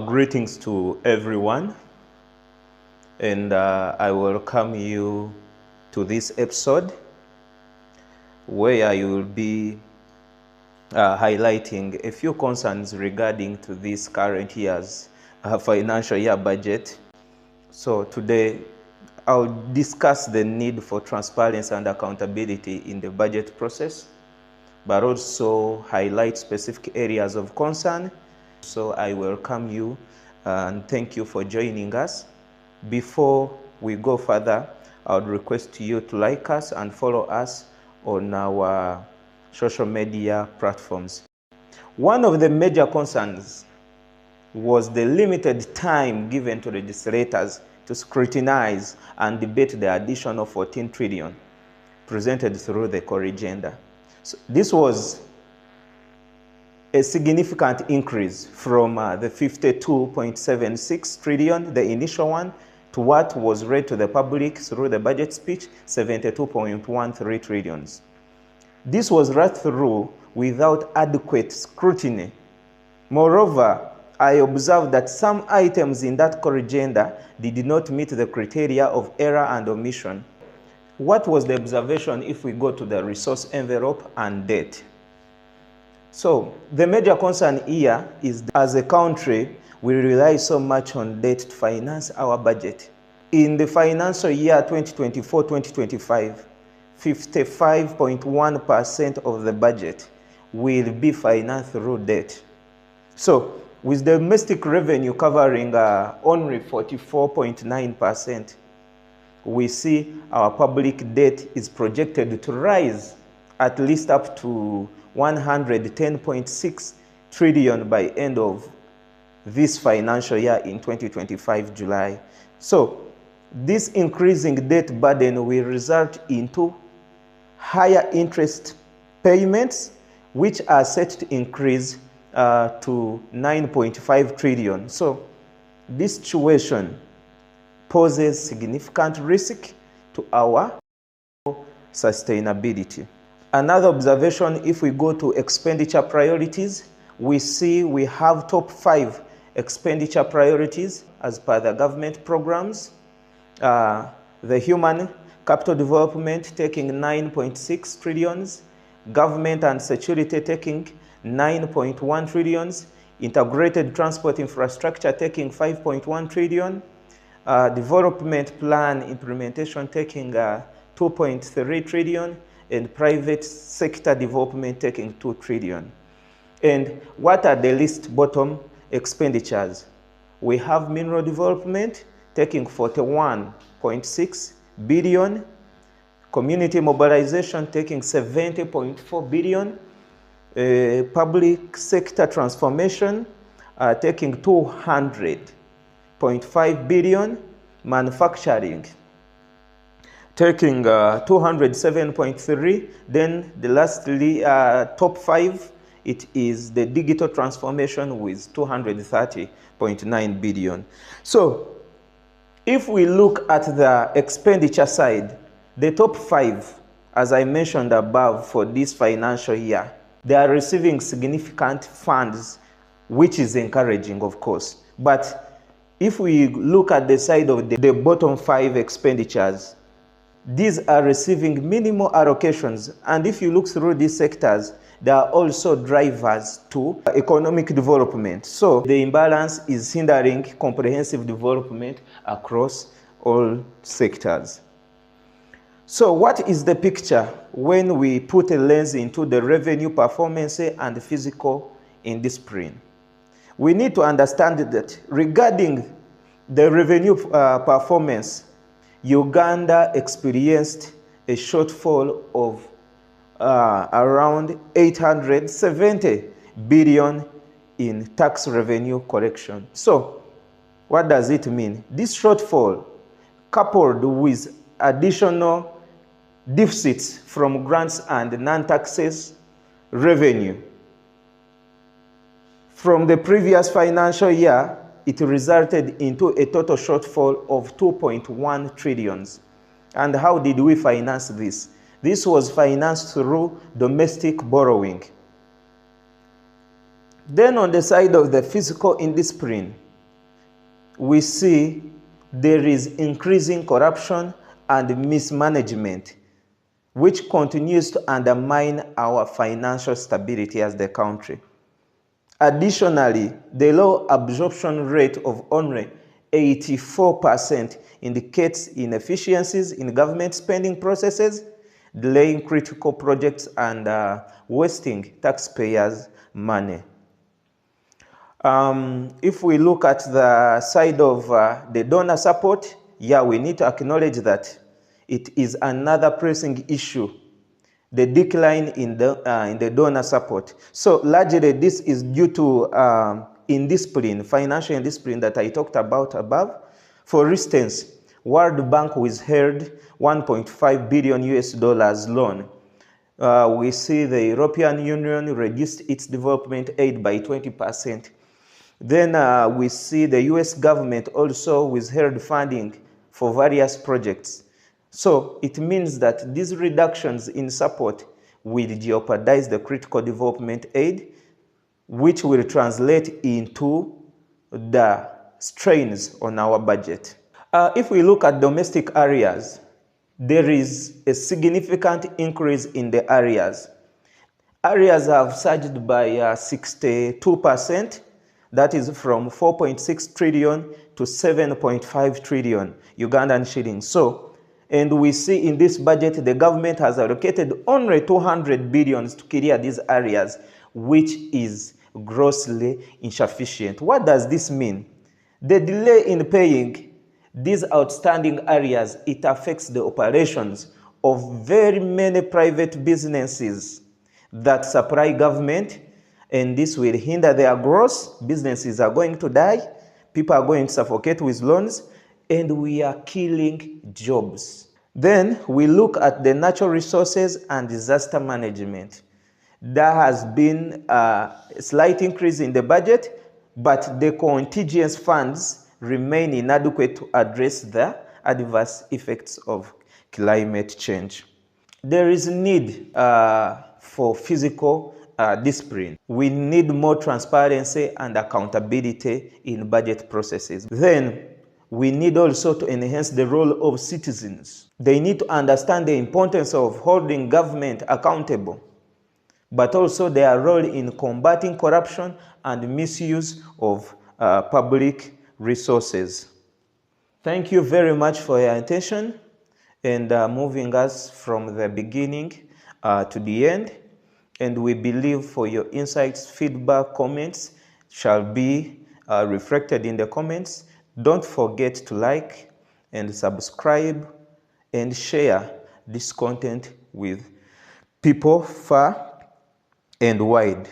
Greetings to everyone, and I welcome you to this episode where I will be highlighting a few concerns regarding to this current year's financial year budget. So today I'll discuss the need for transparency and accountability in the budget process, but also highlight specific areas of concern. So I welcome you and thank you for joining us. Before we go further, I would request you to like us and follow us on our social media platforms. One of the major concerns was the limited time given to legislators to scrutinize and debate the additional 14 trillion presented through the corrigender. So this was a significant increase from the 52.76 trillion, the initial one, to what was read to the public through the budget speech, 72.13 trillions. This was read through without adequate scrutiny. Moreover, I observed that some items in that corrigender did not meet the criteria of error and omission. What was the observation if we go to the resource envelope and debt? So the major concern here is that as a country, we rely so much on debt to finance our budget. In the financial year 2024-2025, 55.1% of the budget will be financed through debt. So with domestic revenue covering only 44.9%, we see our public debt is projected to rise at least up to 110.6 trillion by end of this financial year in 2025 July. So this increasing debt burden will result into higher interest payments, which are set to increase to 9.5 trillion. So this situation poses significant risk to our sustainability. Another observation, if we go to expenditure priorities, we see we have top 5 expenditure priorities as per the government programs. The human capital development taking 9.6 trillions, government and security taking 9.1 trillions, integrated transport infrastructure taking 5.1 trillion, development plan implementation taking 2.3 trillion, and private sector development taking 2 trillion. And what are the least bottom expenditures? We have mineral development taking 41.6 billion, community mobilization taking 70.4 billion, public sector transformation taking 200.5 billion, manufacturing taking 207.3. Then the lastly top 5, it is the digital transformation with 230.9 billion. So if we look at the expenditure side, the top 5, as I mentioned above, for this financial year, they are receiving significant funds, which is encouraging, of course. But if we look at the side of the bottom 5 expenditures, these are receiving minimal allocations. And if you look through these sectors, they are also drivers to economic development. So the imbalance is hindering comprehensive development across all sectors. So what is the picture when we put a lens into the revenue performance and fiscal indiscipline? We need to understand that regarding the revenue performance, Uganda experienced a shortfall of around 870 billion in tax revenue collection. So what does it mean? This shortfall, coupled with additional deficits from grants and non-taxes revenue from the previous financial year, it resulted into a total shortfall of 2.1 trillions. And how did we finance this? This was financed through domestic borrowing. Then on the side of the fiscal indiscipline, we see there is increasing corruption and mismanagement, which continues to undermine our financial stability as the country. Additionally, the low absorption rate of only 84% indicates inefficiencies in government spending processes, delaying critical projects and wasting taxpayers' money. If we look at the side of the donor support, we need to acknowledge that it is another pressing issue, the decline in the donor support. So largely this is due to indiscipline, financial indiscipline that I talked about above. For instance, World Bank withheld $1.5 billion loan. We see the European Union reduced its development aid by 20%. Then we see the US government also withheld funding for various projects. So it means that these reductions in support will jeopardize the critical development aid, which will translate into the strains on our budget. If we look at domestic areas, there is a significant increase in the areas. Areas have surged by 62%. That is from 4.6 trillion to 7.5 trillion Ugandan shillings. So, and we see in this budget, the government has allocated only 200 billion to clear these areas, which is grossly insufficient. What does this mean? The delay in paying these outstanding areas, it affects the operations of very many private businesses that supply government, and this will hinder their growth. Businesses are going to die, people are going to suffocate with loans, and we are killing jobs. Then we look at the natural resources and disaster management. There has been a slight increase in the budget, but the contingent funds remain inadequate to address the adverse effects of climate change. There is need for fiscal discipline. We need more transparency and accountability in budget processes. Then we need also to enhance the role of citizens. They need to understand the importance of holding government accountable, but also their role in combating corruption and misuse of public resources. Thank you very much for your attention and moving us from the beginning to the end. And we believe for your insights, feedback, comments shall be reflected in the comments. Don't forget to like and subscribe and share this content with people far and wide.